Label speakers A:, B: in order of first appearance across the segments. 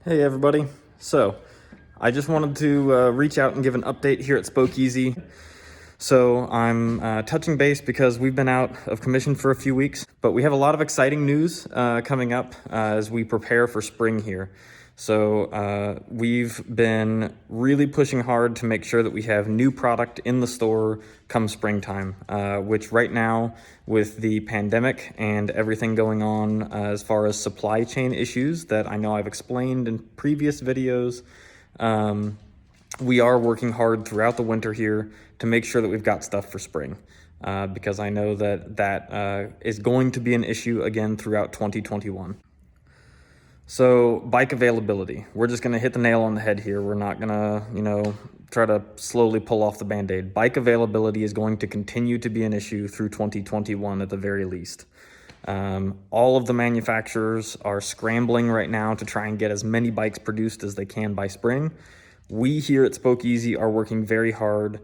A: Hey everybody. So, I just wanted to reach out and give an update here at Spokeezy. So, I'm touching base because we've been out of commission for a few weeks, but we have a lot of exciting news coming up as we prepare for spring here. So, we've been really pushing hard to make sure that we have new product in the store come springtime, which right now, with the pandemic and everything going on as far as supply chain issues that I know I've explained in previous videos, we are working hard throughout the winter here to make sure that we've got stuff for spring. Because I know that is going to be an issue again throughout 2021. So bike availability, we're just gonna hit the nail on the head here. We're not gonna, try to slowly pull off the Band-Aid. Bike availability is going to continue to be an issue through 2021 at the very least. All of the manufacturers are scrambling right now to try and get as many bikes produced as they can by spring. We here at Spokeezy are working very hard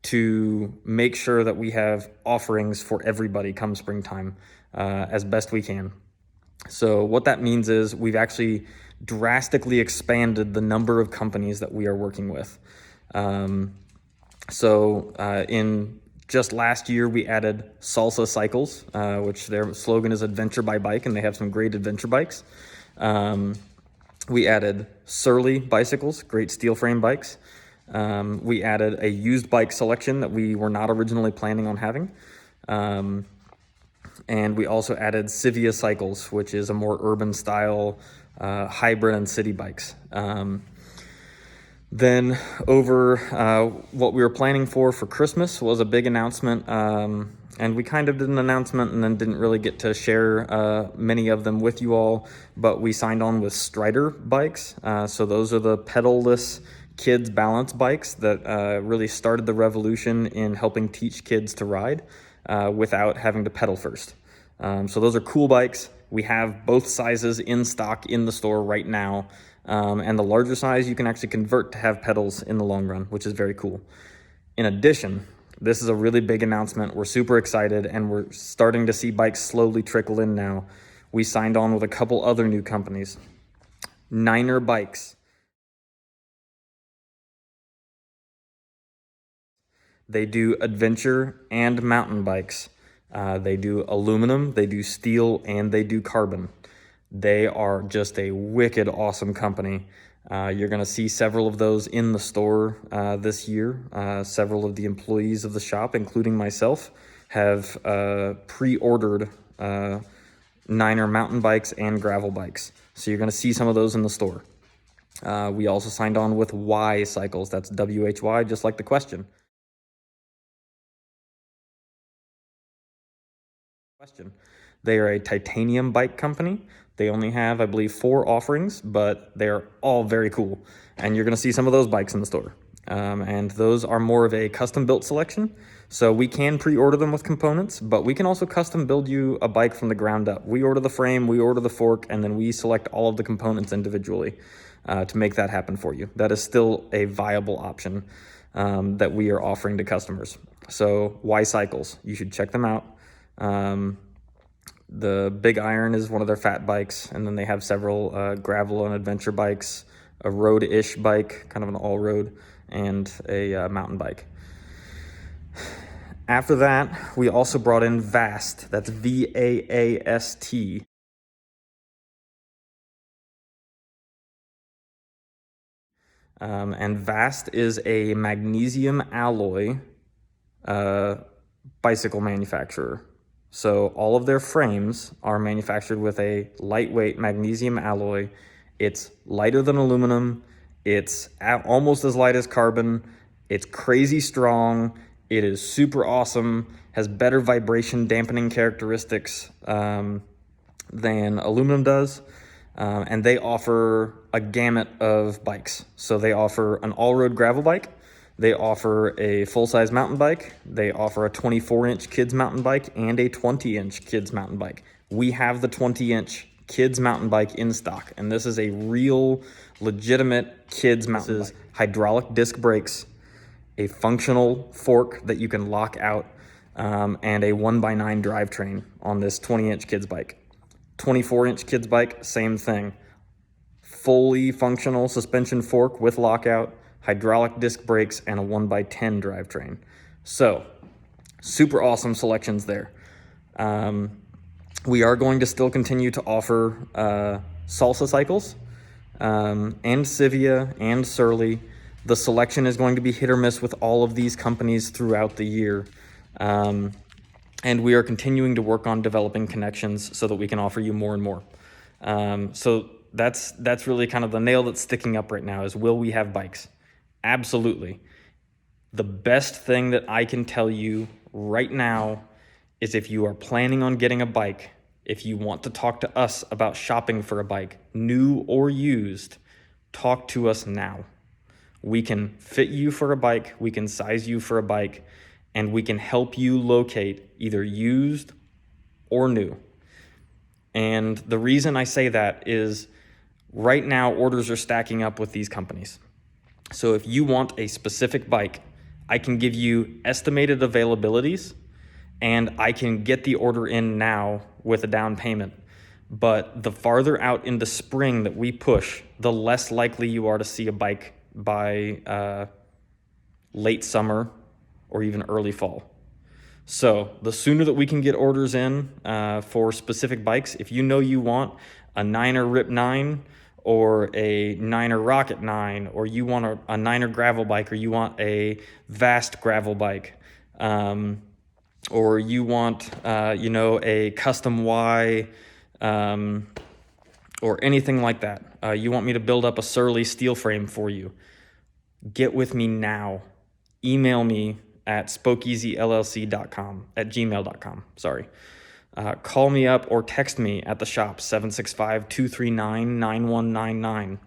A: to make sure that we have offerings for everybody come springtime as best we can. So what that means is we've actually drastically expanded the number of companies that we are working with. In just last year, we added Salsa Cycles, which their slogan is Adventure by Bike, and they have some great adventure bikes. We added Surly Bicycles, great steel frame bikes. We added a used bike selection that we were not originally planning on having. And we also added Civia Cycles, which is a more urban style hybrid and city bikes. Then what we were planning for Christmas was a big announcement. And we kind of did an announcement and then didn't really get to share many of them with you all, but we signed on with Strider bikes. So those are the pedal-less kids balance bikes that really started the revolution in helping teach kids to ride without having to pedal first. So those are cool bikes. We have both sizes in stock in the store right now. And the larger size you can actually convert to have pedals in the long run, which is very cool. In addition, this is a really big announcement. We're super excited and we're starting to see bikes slowly trickle in now. We signed on with a couple other new companies. Niner Bikes. They do adventure and mountain bikes. They do aluminum, they do steel, and they do carbon. They are just a wicked awesome company. You're going to see several of those in the store this year. Several of the employees of the shop, including myself, have pre-ordered Niner mountain bikes and gravel bikes. So you're going to see some of those in the store. We also signed on with WHY Cycles. That's W-H-Y, just like the question. They are a titanium bike company. They only have, I believe, 4 offerings, but they're all very cool. And you're going to see some of those bikes in the store. And those are more of a custom-built selection. So we can pre-order them with components, but we can also custom build you a bike from the ground up. We order the frame, we order the fork, and then we select all of the components individually to make that happen for you. That is still a viable option that we are offering to customers. So WHY Cycles, you should check them out. The Big Iron is one of their fat bikes, and then they have several gravel and adventure bikes, a road-ish bike, kind of an all-road, and a mountain bike. After that, we also brought in VAST. That's V-A-A-S-T. And VAST is a magnesium alloy bicycle manufacturer. So all of their frames are manufactured with a lightweight magnesium alloy. It's lighter than aluminum. It's almost as light as carbon. It's crazy strong. It is super awesome. Has better vibration dampening characteristics than aluminum does. And they offer a gamut of bikes. So they offer an all-road gravel bike. They offer a full-size mountain bike. They offer a 24-inch kids mountain bike and a 20-inch kids mountain bike. We have the 20-inch kids mountain bike in stock, and this is a real, legitimate kids mountain bike. Hydraulic disc brakes, a functional fork that you can lock out, and a 1x9 drivetrain on this 20-inch kids bike. 24-inch kids bike, same thing. fully functional suspension fork with lockout, hydraulic disc brakes, and a 1x10 drivetrain. So, super awesome selections there. We are going to still continue to offer Salsa cycles and Sivia and Surly. The selection is going to be hit or miss with all of these companies throughout the year. And we are continuing to work on developing connections so that we can offer you more and more. So that's really kind of the nail that's sticking up right now is, will we have bikes? Absolutely. The best thing that I can tell you right now is, if you are planning on getting a bike, if you want to talk to us about shopping for a bike, new or used, talk to us now. We can fit you for a bike, we can size you for a bike, and we can help you locate either used or new. And the reason I say that is, right now orders are stacking up with these companies. So if you want a specific bike, I can give you estimated availabilities, and I can get the order in now with a down payment. But the farther out into spring that we push, the less likely you are to see a bike by late summer or even early fall. So the sooner that we can get orders in for specific bikes, if you know you want a Niner Rip 9 or a Niner Rocket 9, or you want a Niner gravel bike, or you want a Vast gravel bike, or you want a Custom Y, or anything like that. You want me to build up a Surly steel frame for you, get with me now. Email me at spokeeasyllc.com, at gmail.com, sorry. Call me up or text me at the shop, 765-239-9199.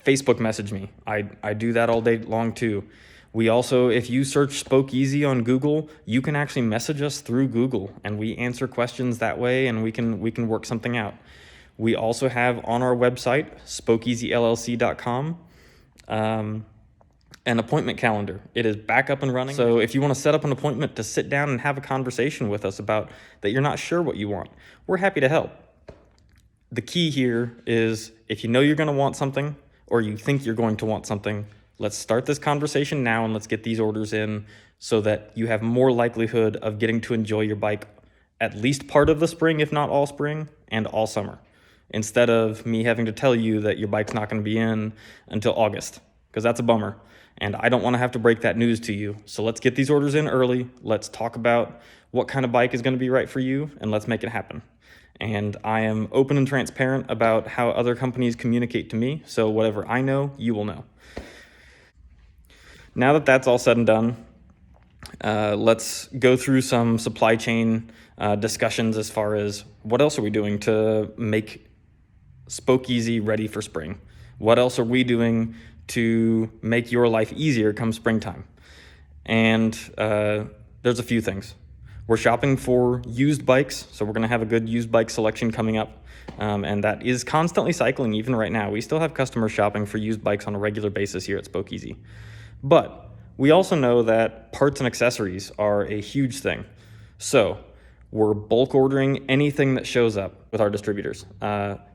A: Facebook message me. I do that all day long too. We also, if you search Spoke Easy on Google, you can actually message us through Google, and we answer questions that way, and we can work something out. We also have on our website, spokeeasyllc.com, an appointment calendar. It is back up and running. So if you want to set up an appointment to sit down and have a conversation with us about that you're not sure what you want, we're happy to help. The key here is, if you know you're going to want something, or you think you're going to want something, let's start this conversation now, and let's get these orders in so that you have more likelihood of getting to enjoy your bike at least part of the spring, if not all spring, and all summer, instead of me having to tell you that your bike's not going to be in until August, because that's a bummer. And I don't want to have to break that news to you. So let's get these orders in early. Let's talk about what kind of bike is going to be right for you, and let's make it happen. And I am open and transparent about how other companies communicate to me. So whatever I know, you will know. Now that that's all said and done, let's go through some supply chain discussions as far as what else are we doing to make Spoke Easy ready for spring? What else are we doing to make your life easier come springtime? And there's a few things. We're shopping for used bikes, so we're going to have a good used bike selection coming up, and that is constantly cycling even right now. We still have customers shopping for used bikes on a regular basis here at Spoke Easy. But we also know that parts and accessories are a huge thing. So we're bulk ordering anything that shows up with our distributors.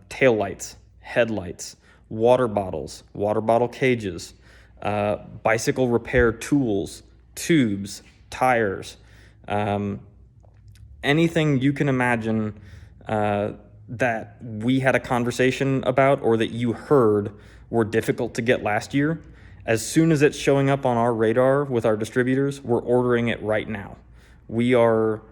A: Tail lights, headlights, water bottles, water bottle cages, bicycle repair tools, tubes, tires, anything you can imagine that we had a conversation about or that you heard were difficult to get last year. As soon as it's showing up on our radar with our distributors, we're ordering it right now. We are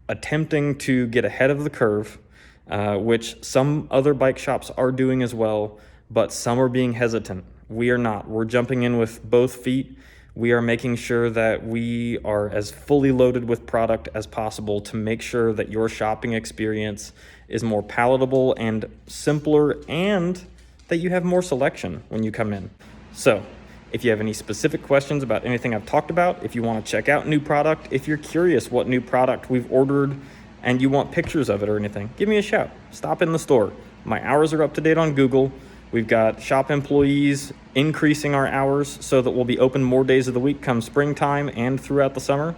A: attempting to get ahead of the curve, which some other bike shops are doing as well, but some are being hesitant. We are not. We're jumping in with both feet. We are making sure that we are as fully loaded with product as possible to make sure that your shopping experience is more palatable and simpler, and that you have more selection when you come in. So if you have any specific questions about anything I've talked about, if you want to check out new product, if you're curious what new product we've ordered and you want pictures of it or anything, give me a shout. Stop in the store. My hours are up to date on Google. We've got shop employees increasing our hours so that we'll be open more days of the week come springtime and throughout the summer.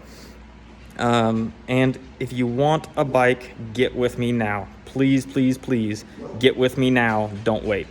A: And if you want a bike, get with me now. Please, please, please get with me now. Don't wait.